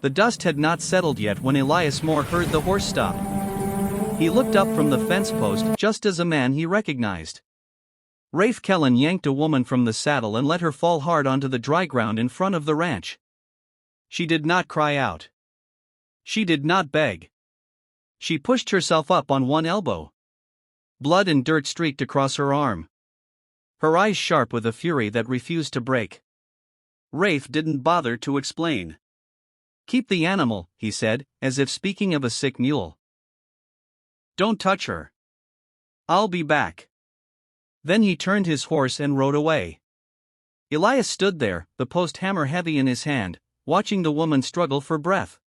The dust had not settled yet when Elias Moore heard the horse stop. He looked up from the fence post just as a man he recognized. Rafe Kellen yanked a woman from the saddle and let her fall hard onto the dry ground in front of the ranch. She did not cry out. She did not beg. She pushed herself up on one elbow. Blood and dirt streaked across her arm. Her eyes sharp with a fury that refused to break. Rafe didn't bother to explain. "Keep the animal," he said, as if speaking of a sick mule. "Don't touch her. I'll be back." Then he turned his horse and rode away. Elias stood there, the post hammer heavy in his hand, watching the woman struggle for breath.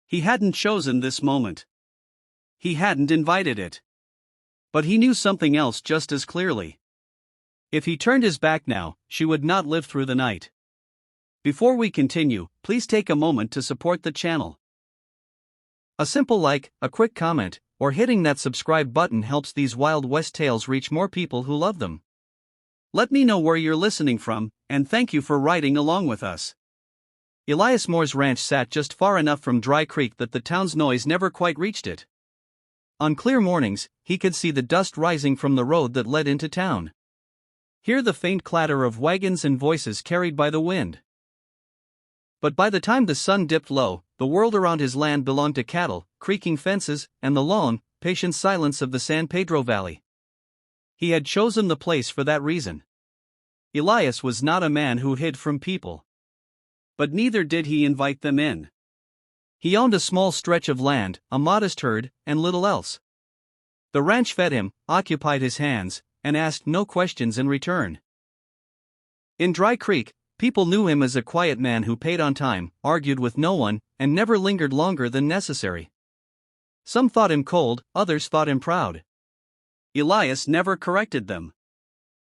He hadn't chosen this moment. He hadn't invited it. But he knew something else just as clearly. If he turned his back now, she would not live through the night. Before we continue, please take a moment to support the channel. A simple like, a quick comment, or hitting that subscribe button helps these Wild West tales reach more people who love them. Let me know where you're listening from, and thank you for riding along with us. Elias Moore's ranch sat just far enough from Dry Creek that the town's noise never quite reached it. On clear mornings, he could see the dust rising from the road that led into town. Hear the faint clatter of wagons and voices carried by the wind. But by the time the sun dipped low, the world around his land belonged to cattle, creaking fences, and the long, patient silence of the San Pedro Valley. He had chosen the place for that reason. Elias was not a man who hid from people. But neither did he invite them in. He owned a small stretch of land, a modest herd, and little else. The ranch fed him, occupied his hands, and asked no questions in return. In Dry Creek, people knew him as a quiet man who paid on time, argued with no one, and never lingered longer than necessary. Some thought him cold, others thought him proud. Elias never corrected them.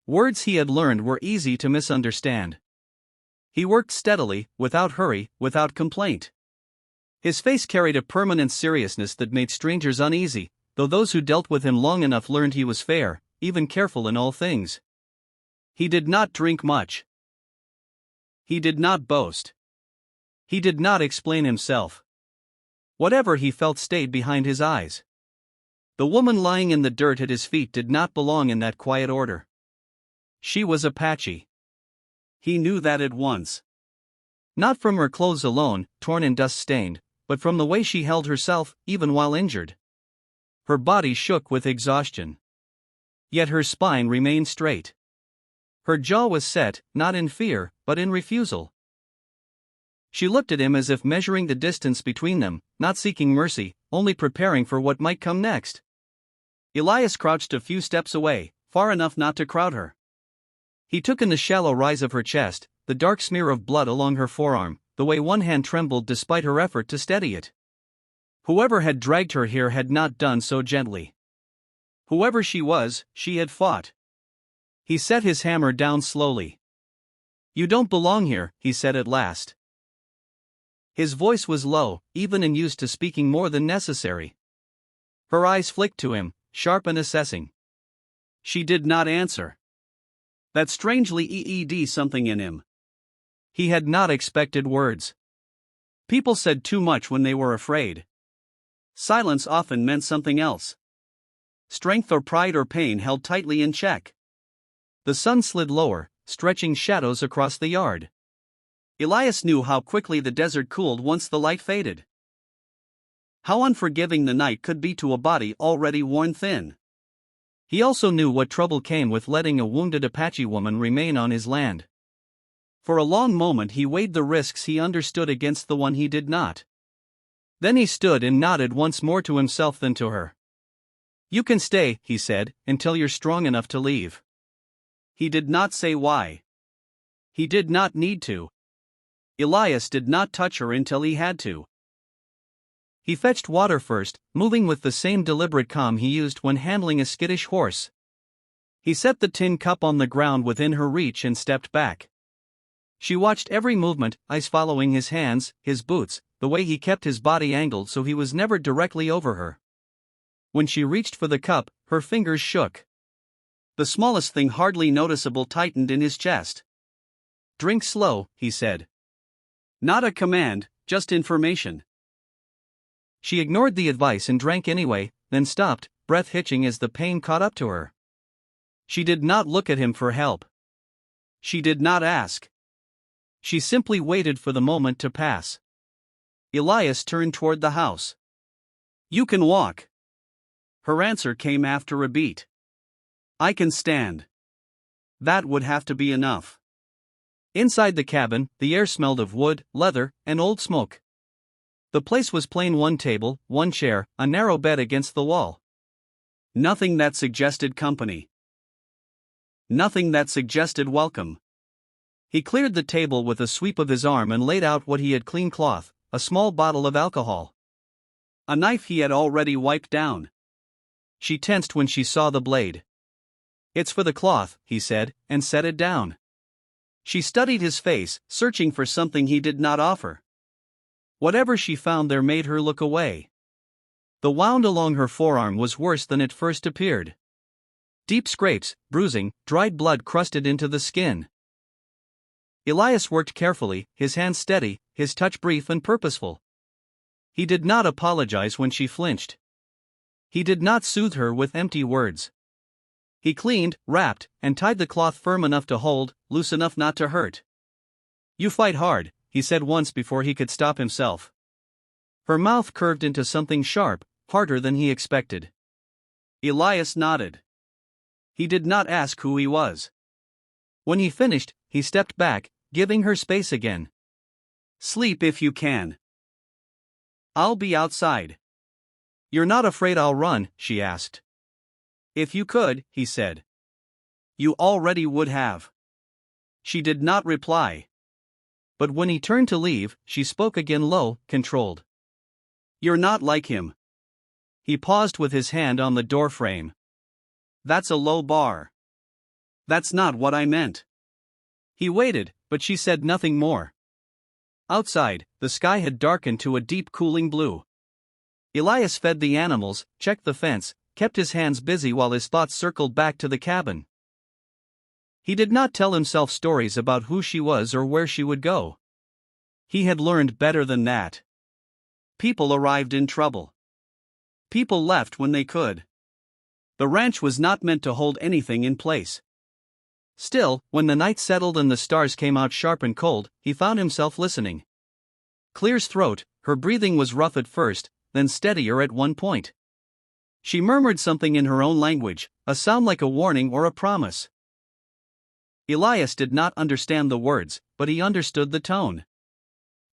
Words he had learned were easy to misunderstand. He worked steadily, without hurry, without complaint. His face carried a permanent seriousness that made strangers uneasy, though those who dealt with him long enough learned he was fair, even careful in all things. He did not drink much. He did not boast. He did not explain himself. Whatever he felt stayed behind his eyes. The woman lying in the dirt at his feet did not belong in that quiet order. She was Apache. He knew that at once. Not from her clothes alone, torn and dust-stained, but from the way she held herself, even while injured. Her body shook with exhaustion. Yet her spine remained straight. Her jaw was set, not in fear, but in refusal. She looked at him as if measuring the distance between them, not seeking mercy, only preparing for what might come next. Elias crouched a few steps away, far enough not to crowd her. He took in the shallow rise of her chest, the dark smear of blood along her forearm, the way one hand trembled despite her effort to steady it. Whoever had dragged her here had not done so gently. Whoever she was, she had fought. He set his hammer down slowly. "You don't belong here," he said at last. His voice was low, even and used to speaking more than necessary. Her eyes flicked to him, sharp and assessing. She did not answer. That strangely EED something in him. He had not expected words. People said too much when they were afraid. Silence often meant something else. Strength or pride or pain held tightly in check. The sun slid lower, stretching shadows across the yard. Elias knew how quickly the desert cooled once the light faded. How unforgiving the night could be to a body already worn thin. He also knew what trouble came with letting a wounded Apache woman remain on his land. For a long moment he weighed the risks he understood against the one he did not. Then he stood and nodded once more to himself than to her. "You can stay," he said, "until you're strong enough to leave." He did not say why. He did not need to. Elias did not touch her until he had to. He fetched water first, moving with the same deliberate calm he used when handling a skittish horse. He set the tin cup on the ground within her reach and stepped back. She watched every movement, eyes following his hands, his boots, the way he kept his body angled so he was never directly over her. When she reached for the cup, her fingers shook. The smallest thing hardly noticeable tightened in his chest. "Drink slow," he said. Not a command, just information. She ignored the advice and drank anyway, then stopped, breath hitching as the pain caught up to her. She did not look at him for help. She did not ask. She simply waited for the moment to pass. Elias turned toward the house. "You can walk." Her answer came after a beat. "I can stand." That would have to be enough. Inside the cabin, the air smelled of wood, leather, and old smoke. The place was plain: one table, one chair, a narrow bed against the wall. Nothing that suggested company. Nothing that suggested welcome. He cleared the table with a sweep of his arm and laid out what he had: clean cloth, a small bottle of alcohol, a knife he had already wiped down. She tensed when she saw the blade. "It's for the cloth," he said, and set it down. She studied his face, searching for something he did not offer. Whatever she found there made her look away. The wound along her forearm was worse than it first appeared. Deep scrapes, bruising, dried blood crusted into the skin. Elias worked carefully, his hands steady, his touch brief and purposeful. He did not apologize when she flinched. He did not soothe her with empty words. He cleaned, wrapped, and tied the cloth firm enough to hold, loose enough not to hurt. "You fight hard," he said once before he could stop himself. Her mouth curved into something sharp, harder than he expected. Elias nodded. He did not ask who he was. When he finished, he stepped back, giving her space again. "Sleep if you can. I'll be outside." "You're not afraid I'll run?" she asked. "If you could," he said. "You already would have." She did not reply. But when he turned to leave, she spoke again, low, controlled. "You're not like him." He paused with his hand on the doorframe. "That's a low bar." "That's not what I meant." He waited, but she said nothing more. Outside, the sky had darkened to a deep cooling blue. Elias fed the animals, checked the fence, kept his hands busy while his thoughts circled back to the cabin. He did not tell himself stories about who she was or where she would go. He had learned better than that. People arrived in trouble. People left when they could. The ranch was not meant to hold anything in place. Still, when the night settled and the stars came out sharp and cold, he found himself listening. Clear's throat, her breathing was rough at first, then steadier at one point. She murmured something in her own language, a sound like a warning or a promise. Elias did not understand the words, but he understood the tone.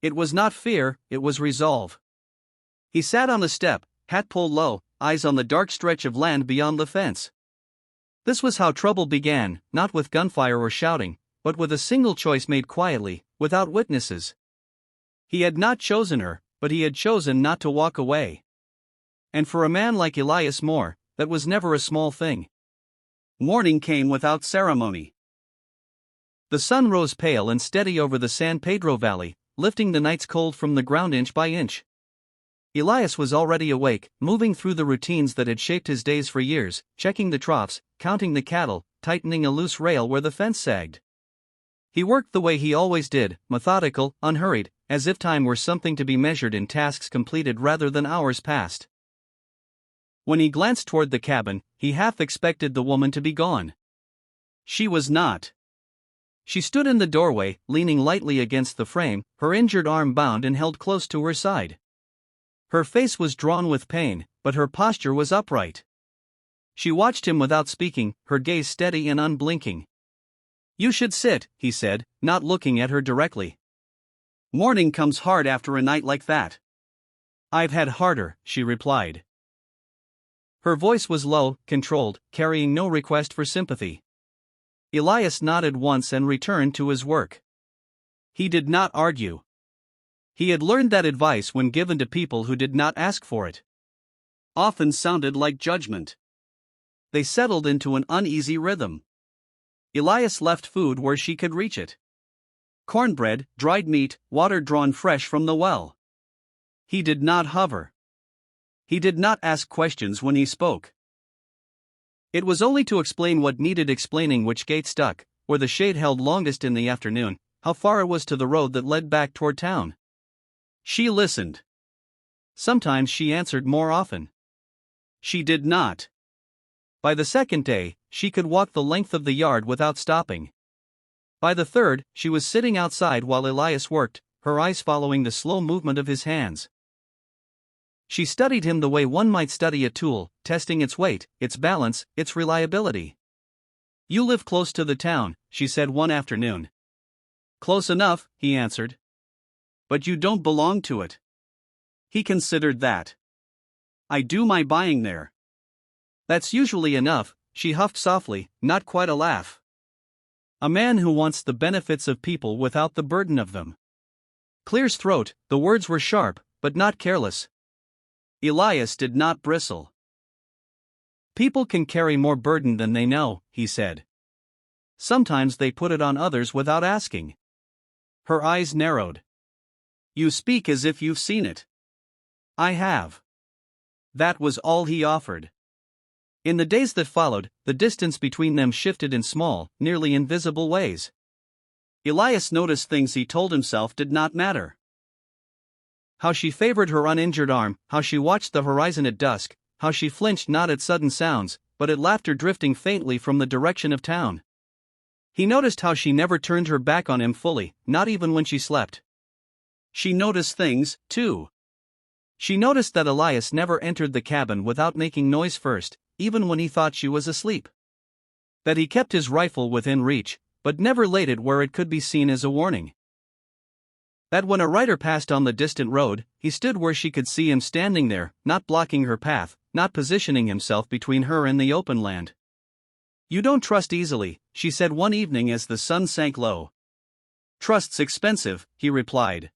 It was not fear, it was resolve. He sat on a step, hat pulled low, eyes on the dark stretch of land beyond the fence. This was how trouble began, not with gunfire or shouting, but with a single choice made quietly, without witnesses. He had not chosen her, but he had chosen not to walk away. And for a man like Elias Moore, that was never a small thing. Morning came without ceremony. The sun rose pale and steady over the San Pedro Valley, lifting the night's cold from the ground inch by inch. Elias was already awake, moving through the routines that had shaped his days for years, checking the troughs, counting the cattle, tightening a loose rail where the fence sagged. He worked the way he always did, methodical, unhurried, as if time were something to be measured in tasks completed rather than hours passed. When he glanced toward the cabin, he half expected the woman to be gone. She was not. She stood in the doorway, leaning lightly against the frame, her injured arm bound and held close to her side. Her face was drawn with pain, but her posture was upright. She watched him without speaking, her gaze steady and unblinking. "You should sit," he said, not looking at her directly. "Morning comes hard after a night like that." "I've had harder," she replied. Her voice was low, controlled, carrying no request for sympathy. Elias nodded once and returned to his work. He did not argue. He had learned that advice when given to people who did not ask for it often sounded like judgment. They settled into an uneasy rhythm. Elias left food where she could reach it. Cornbread, dried meat, water drawn fresh from the well. He did not hover. He did not ask questions when he spoke. It was only to explain what needed explaining: which gate stuck, where the shade held longest in the afternoon, how far it was to the road that led back toward town. She listened. Sometimes she answered more often. She did not. By the second day, she could walk the length of the yard without stopping. By the third, she was sitting outside while Elias worked, her eyes following the slow movement of his hands. She studied him the way one might study a tool, testing its weight, its balance, its reliability. "You live close to the town," she said one afternoon. "Close enough," he answered. "But you don't belong to it." He considered that. "I do my buying there." "That's usually enough," she huffed softly, not quite a laugh. A man who wants the benefits of people without the burden of them. Clear's throat, the words were sharp, but not careless. Elias did not bristle. "People can carry more burden than they know," he said. "Sometimes they put it on others without asking." Her eyes narrowed. "You speak as if you've seen it." "I have." That was all he offered. In the days that followed, the distance between them shifted in small, nearly invisible ways. Elias noticed things he told himself did not matter. How she favored her uninjured arm, how she watched the horizon at dusk, how she flinched not at sudden sounds, but at laughter drifting faintly from the direction of town. He noticed how she never turned her back on him fully, not even when she slept. She noticed things, too. She noticed that Elias never entered the cabin without making noise first, even when he thought she was asleep. That he kept his rifle within reach, but never laid it where it could be seen as a warning. That when a rider passed on the distant road, he stood where she could see him standing there, not blocking her path, not positioning himself between her and the open land. "You don't trust easily," she said one evening as the sun sank low. "Trust's expensive," he replied.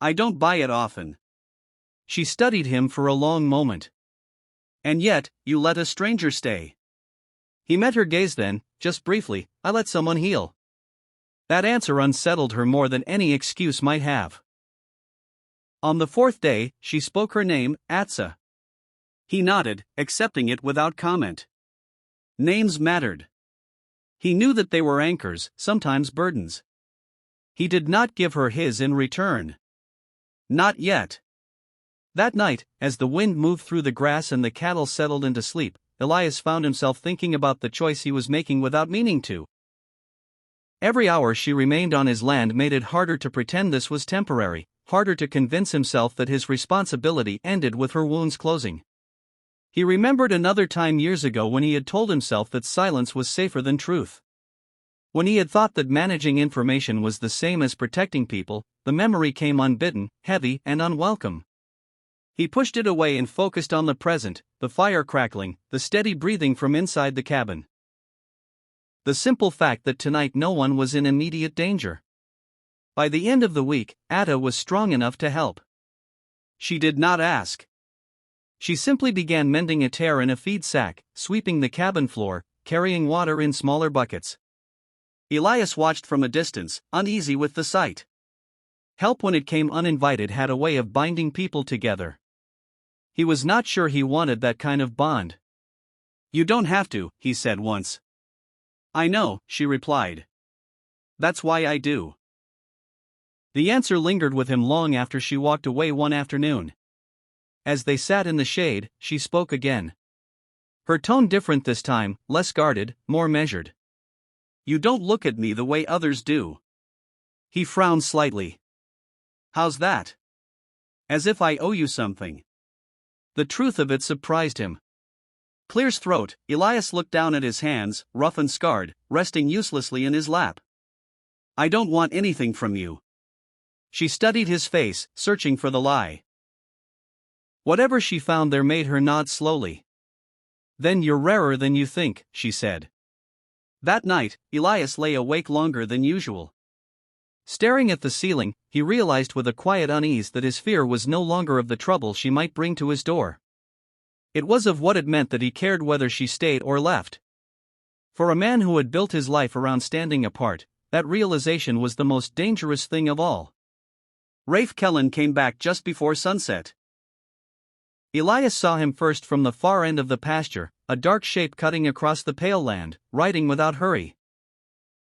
"I don't buy it often." She studied him for a long moment. "And yet, you let a stranger stay." He met her gaze then, just briefly. "I let someone heal." That answer unsettled her more than any excuse might have. On the fourth day, she spoke her name, Atsa. He nodded, accepting it without comment. Names mattered. He knew that they were anchors, sometimes burdens. He did not give her his in return. Not yet. That night, as the wind moved through the grass and the cattle settled into sleep, Elias found himself thinking about the choice he was making without meaning to. Every hour she remained on his land made it harder to pretend this was temporary, harder to convince himself that his responsibility ended with her wounds closing. He remembered another time years ago when he had told himself that silence was safer than truth. When he had thought that managing information was the same as protecting people, the memory came unbidden, heavy and unwelcome. He pushed it away and focused on the present, the fire crackling, the steady breathing from inside the cabin. The simple fact that tonight no one was in immediate danger. By the end of the week, Atta was strong enough to help. She did not ask. She simply began mending a tear in a feed sack, sweeping the cabin floor, carrying water in smaller buckets. Elias watched from a distance, uneasy with the sight. Help when it came uninvited had a way of binding people together. He was not sure he wanted that kind of bond. "You don't have to," he said once. "I know," she replied. "That's why I do." The answer lingered with him long after she walked away one afternoon. As they sat in the shade, she spoke again. Her tone different this time, less guarded, more measured. "You don't look at me the way others do." He frowned slightly. "How's that?" "As if I owe you something." The truth of it surprised him. Clear's throat, Elias looked down at his hands, rough and scarred, resting uselessly in his lap. "I don't want anything from you." She studied his face, searching for the lie. Whatever she found there made her nod slowly. "Then you're rarer than you think," she said. That night, Elias lay awake longer than usual. Staring at the ceiling, he realized with a quiet unease that his fear was no longer of the trouble she might bring to his door. It was of what it meant that he cared whether she stayed or left. For a man who had built his life around standing apart, that realization was the most dangerous thing of all. Rafe Kellen came back just before sunset. Elias saw him first from the far end of the pasture, a dark shape cutting across the pale land, riding without hurry.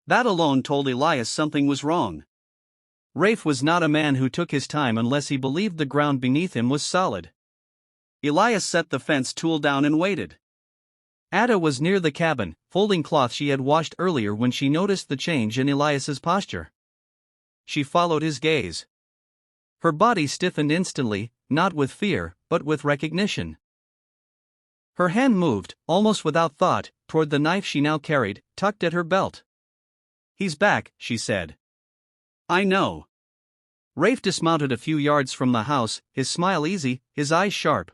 That alone told Elias something was wrong. Rafe was not a man who took his time unless he believed the ground beneath him was solid. Elias set the fence tool down and waited. Ada was near the cabin, folding cloth she had washed earlier when she noticed the change in Elias's posture. She followed his gaze. Her body stiffened instantly, not with fear, but with recognition. Her hand moved, almost without thought, toward the knife she now carried, tucked at her belt. "He's back," she said. "I know." Rafe dismounted a few yards from the house, his smile easy, his eyes sharp.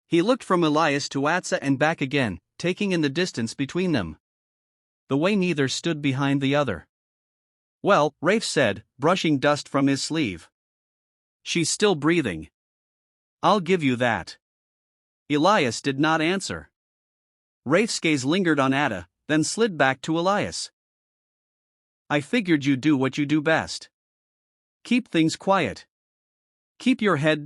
He looked from Elias to Atsa and back again, taking in the distance between them. The way neither stood behind the other. "Well," Rafe said, brushing dust from his sleeve. "She's still breathing. I'll give you that." Elias did not answer. Rafe's gaze lingered on Ada, then slid back to Elias. "I figured you'd do what you do best. Keep things quiet. Keep your head